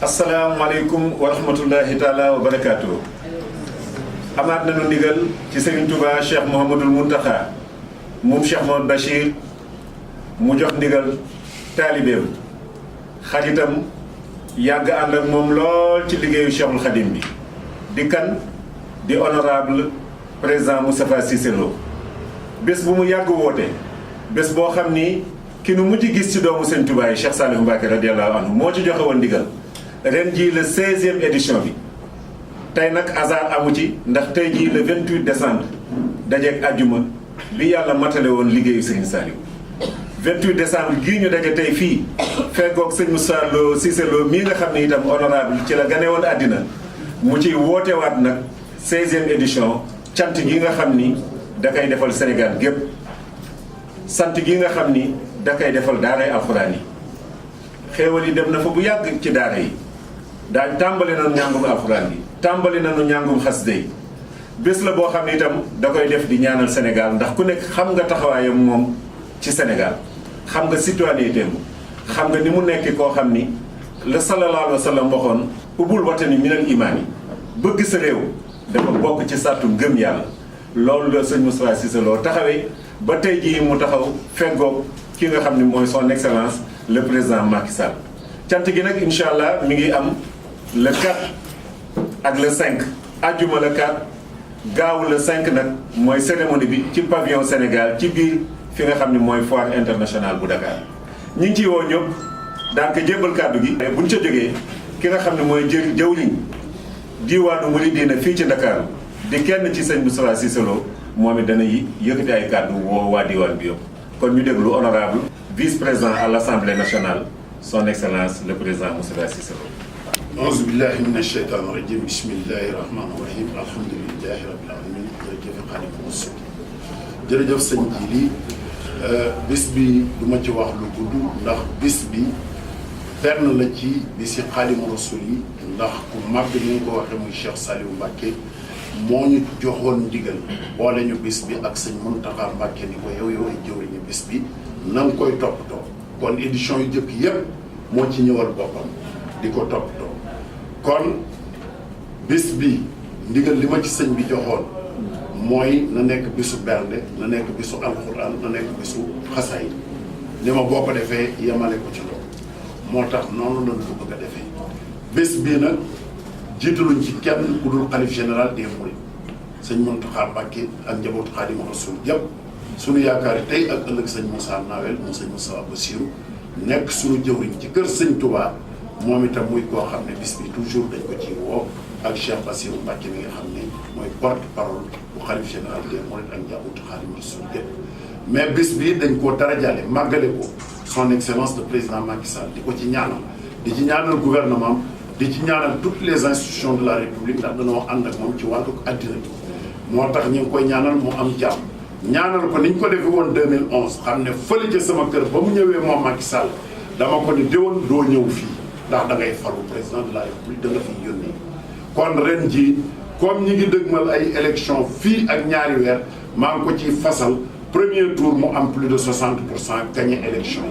asalaamaaleykum wa rahmatullahi taala wa barakaatu. amaat nañu ndigal ci Serigne Touba Cheikh Mouhamadul Mountakha moom Cheikh Mouhamadou Bachir mu jox ndigal taalibeem xaritam yàgg ànd ak moom lool ci liggéeyu Cheikhul Khadim bi di kan di honorable président Moustapha Cissé Lo bés bu mu yàgg woote bés boo xam ni ki nu mujj gis ci doomu Serigne Touba yi Cheikh Saliou Mbacké radiyallahu anhu moo ci joxe woon ndigal ren jii le 16e édition bi tey nag hasard amu ci ndax tey jii le 28 décembre dajeeg ajjuma bi yàlla matale woon liggéeyu Serigne Saliou 28 décembre gii ñu daje tey fii feggoog sëñ Moussa Lo Cissé Lo mii nga xam ne itam honorable ci la gane woon àddina mu ci wootewaat nag 16e édition cant gi nga xam ni da koy defal Sénégal gépp sant gi nga xam ni da koy defal daaray alxuraan yi xéewal yi dem na fa bu yàgg ci daara yi daañ tàmbali nañu ñàngum alxuraan yi tàmbali nañu ñàngum xasida yi bés la boo xam ne itam da koy def di ñaanal Sénégal ndax ku nekk xam nga taxawaayam moom ci Sénégal xam nga citoyenneté xam nga ni mu nekk koo xam ni la sallallahu alayhi wa sallam waxoon ubul watani minal imaan yi bëgg sa réew dafa bokk ci sàttu ngëm yàlla loolu la sëñ Moustapha Cissé Lo taxawee ba tey jii mu taxaw feggoog ki nga xam ni mooy son excellence le président Macky Sall cant gi nag incha allah mi ngi am le 4 ak le 5 ajjuma le 4 gaawu le 5 nag mooy cérémonie bi ci pavillon Sénégal ci biir fi nga xam ne mooy foire internationale bu Dakar ñi ngi ciy woo ñëpp daan ko jébbal kàddu gi. buñ ca jógee ki nga xam ne mooy jëwriñ diwaanu Mouridina fii ci Dakar di kenn ci sëñ Moustapha Cissé Lo moom it dana yëkkati ay kàddu woo waa diwaan bi yëpp kon ñu déglu honorable vice-président à l'Assemblée nationale son excellence le président Moustapha Cissé Lo. auzu billahi mina sheytaani rajim bismillahi rahmaani rahim alhamdulillahi rabbil alamin jërëjëf Xaadimu Rasuul jërëjëf sëñ Jili bis bi du ma ci wax lu gudd ndax bis bi benn la ci bisi Xaadimu Rasuul yi ndax ku màgg ni nga ko waxee muy Cheikh Saliou Mbacké moo ñu joxoon ndigal boole ñu bis bi ak sëñ Mountakha Mbacké ni ko yow ay jëwriñu bis bi na nga koy toppatoo kon édition yu jëkk yépp moo ci ñëwal boppam di ko toppatoo kon bis bi ndigal li ma ci sëñ bi joxoon mooy na nekk bisu bernde na nekk bisu alxuraan na nekk bisu xasaay li ma boo ko defee yemale ko ci loolu moo tax noonu lañu ko bëgg a defee bés bii nag jiitaluñ ci kenn ku dul xalif général des mourides sëñ Mountakha Mbacké ak njabootu Xaadimu Rasuul yëpp suñu yaakaar tey ak ëllëg sëñ Moussa Nawel mu sëñ Moussa Bassirou nekk suñu jëwriñ ci kër sëñ Touba moom itam muy koo xam ne bis bi toujours dañ ko ci woo ak Cheikh Bassirou Mbacké mi nga xam ne mooy porte parole bu xalif général des mourides ak njabootu Xaadimu Rasuul yëpp mais bis bi dañ koo darajale màggale ko son excellence le président Macky Sall di ko ci ñaanal di ci ñaanal gouvernement di ci ñaanal toutes les institutions de la république ndax dañoo ànd ak moom ci wàllu addina bi moo tax ñu ngi koy ñaanal mu am jàmm ñaanal ko ni ñu ko defee woon 2011 xam ne fële ca sama kër ba mu ñëwee moom Macky Sall dama ko ni déwoon doo ñëw fii ndax da ngay faru président de la république da nga fiy yónnee kon ren jii comme ñi ngi dëgmal ay élection fii ak ñaari weer maa ngi ko ci fasal premier tour mu am plus de 60% gagné élection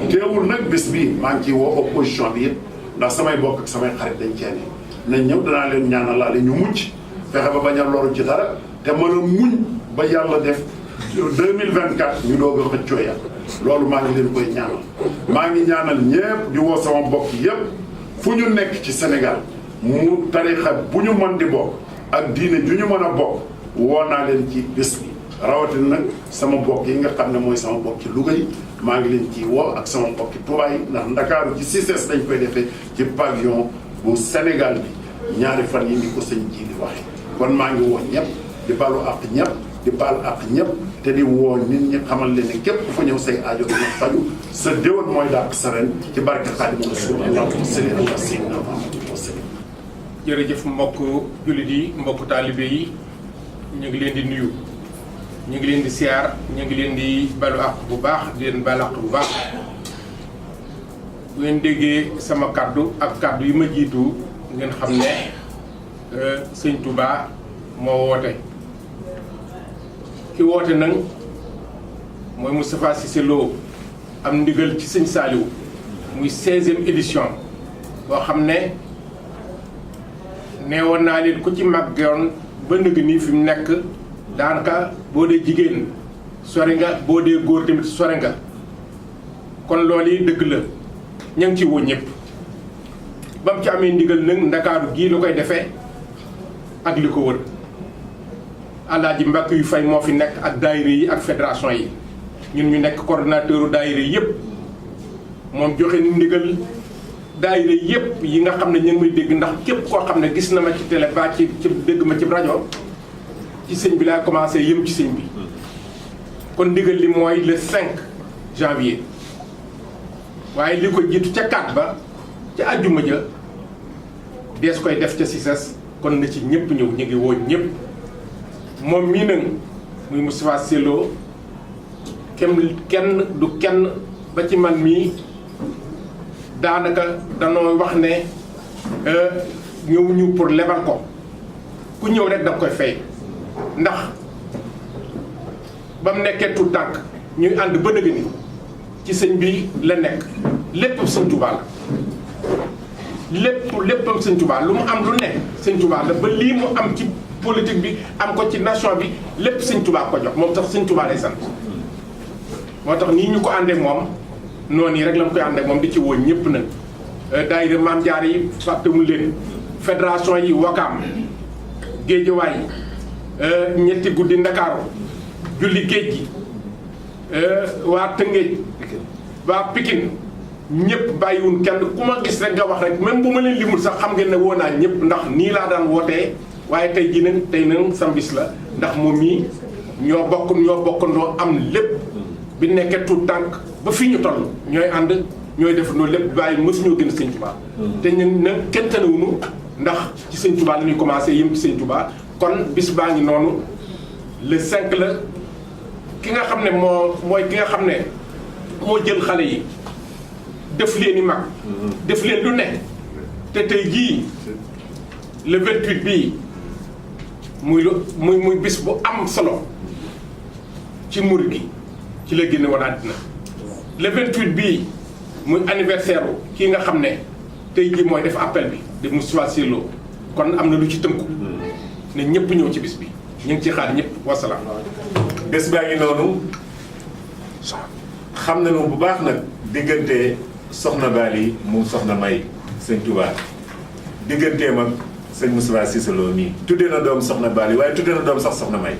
yi teewul nag bis bi maa ngi ciy woo opposition bi yëpp ndax samay bokk ak samay xarit dañ cee ne nañ ñëw danaa leen ñaanalaale ñu mucc fexe ba bañ a loru ci dara te mën a muñ ba yàlla def 2024 ñu doog a xëccoo ya loolu maa ngi leen koy ñaanal maa ngi ñaanal ñépp di woo sama bokk yépp fu ñu nekk ci Sénégal mu tarixa bu ñu mën di bokk ak diine ju ñu mën a bokk woo naa leen ci bés bi rawatina nag sama bokk yi nga xam ne mooy sama bokk ci Louga yi maa ngi leen ci woo ak sama mbokki Touba yi ndax Ndakaaru ci CICES dañ koy defee ci pavillon bu Sénégal bi ñaari fan yi ngi ko sëñ ji di waxee kon maa ngi woo ñëpp di balu ak ñëpp di balu ak ñëpp te di woo nit ñi xamal leen ne képp ku fa ñëw say aajo dina faju sa déwén mooy dàq sa ren ci barke Xaadimu Rasuul allahumma salli ala sayyidina Muhammad wa sallim. jërëjëf mbokk jullit yi mbokk taalibe yi ñu ngi leen di nuyu ñu ngi leen di siyaar ñu ngi leen di balu àq bu baax di leen balu àq bu baax bu ngeen déggee sama kaddu ak kaddu yi ma jiitu ngeen xam ne sëñ Touba moo woote ki woote nag mooy Moustapha Cissé Lo am ndigal ci sëñ Saliou muy 16e édition boo xam ne neewoon naa leen ku ci màggoon ba nëgg nii fi mu nekk daanaka boo dee jigéen sori nga boo dee góor tamit sori nga kon loolu yi dëgg la ña ngi ci woo ñëpp ba mu ci amee ndigal nag ndakaaru gii la koy defee ak li ko wër Alaaji Mbàkke yu fay moo fi nekk ak daayira yi ak fédération yi ñun ñu nekk coordonnateur daayira yëpp moom joxe ni ndigal daayira yëpp yi nga xam ne ñu ngi may dégg ndax képp koo xam ne gis na ma ci télé ba ci dégg ma ci rajo ci sëñ bi laa commencé yëm ci sëñ bi kon ndigal li mooy le 5 janvier waaye li ko jiitu ca 4 ba ca àjjuma ja dees koy def ca Cissesse kon na ci ñëpp ñëw ñu ngi woo ñëpp moom mii nag muy Moustapha Sello kenn du kenn ba ci man mii daanaka danoo wax ne ñëw ñu pour lebal ko ku ñëw rek da koy fay ndax ba mu nekkee tout tànk ñuy ànd ba dëgg ni ci sëñ bi la nekk lépp sëñ Tuubaa la léppam sëñ Tuubaa lu mu am lu nekk sëñ Tuubaa la ba lii mu am ci politique bi am ko ci nation bi lépp sëñ Tuubaa ko jox moom tax sëñ Tuubaa lay sant moo tax nii ñu ko àndee moom noonu yi rek la mu koy àndee moom di ci woo ñëpp nag daayira Maam Jaara yi fàttewul leen fédération yi Wakaam Géejawaay ñetti guddi Ndakaaru julli géej gi waa Tëngéej waa Pikine ñëpp bàyyiwul kenn ku ma gis rek nga wax rek même bu ma leen limul sax xam ngeen ne woo naa ñëpp ndax nii laa daan wootee waaye tey jii nag tey nag sam bis la ndax moom mii ñoo bokkandoo am lépp bi nekkee tout tànk ba fii ñu toll ñooy ànd ñooy def loolu lépp waaye mësuñoo gën sëñ Tuubaa te ñun nag kenn tanewuñu ndax ci sëñ Tuubaa la ñuy commencé yëm ci sëñ Tuubaa kon bis baa ngi noonu le 5 la ki nga xam ne mooy ki nga xam ne moo jël xale yi def leen i mag def leen lu nekk te tey jii le 28 bii muy bis bu am solo ci murid gi ci la génne woon àddina le 28 bii muy anniversaire kii nga xam ne tey jii mooy def appel bi de Moustapha Sello kon am na lu ci tënku ne ñëpp ñëw ci bis bi ñu ngi ci xaar ñëpp wasalaam. bés baa ngi noonu xam nañu bu baax nag diggante soxna Bali moom soxna May sëñ Touba digganteem ak sëñ Moustapha Cissé Lo mii tuddee na doom soxna Bali waaye tuddee na doom sax soxna May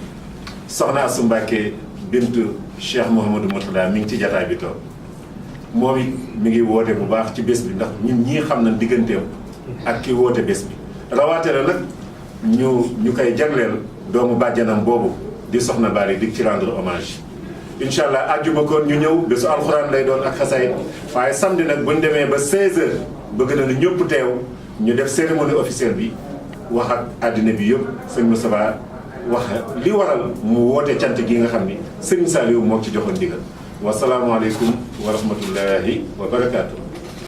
soxna Assou Mbacké bintu Cheikh Mouhamadou Mourtada mi ngi ci jataay bi toog moom it mi ngi woote bu baax ci bés bi ndax ñun ñii xam na digganteem ak ki woote bés bi rawaate la nag ñu koy jagleel doomu bàjjanam boobu di soxna Bali di ci rendre hommage incha allah àjjuma kon ñu ñëw bésu alxuraan lay doon ak xasaay waaye samedi nag bu ñu demee ba 16h bëgg na nu ñëpp teew ñu def cérémonie officielle bi wax ak àddina bi yëpp sëñ Moustapha wax li waral mu woote cant gi nga xam ni sëñ Saliou moo ci joxoon ndigal wasalaamualeykum wa rahmatullahi wa barakaatu.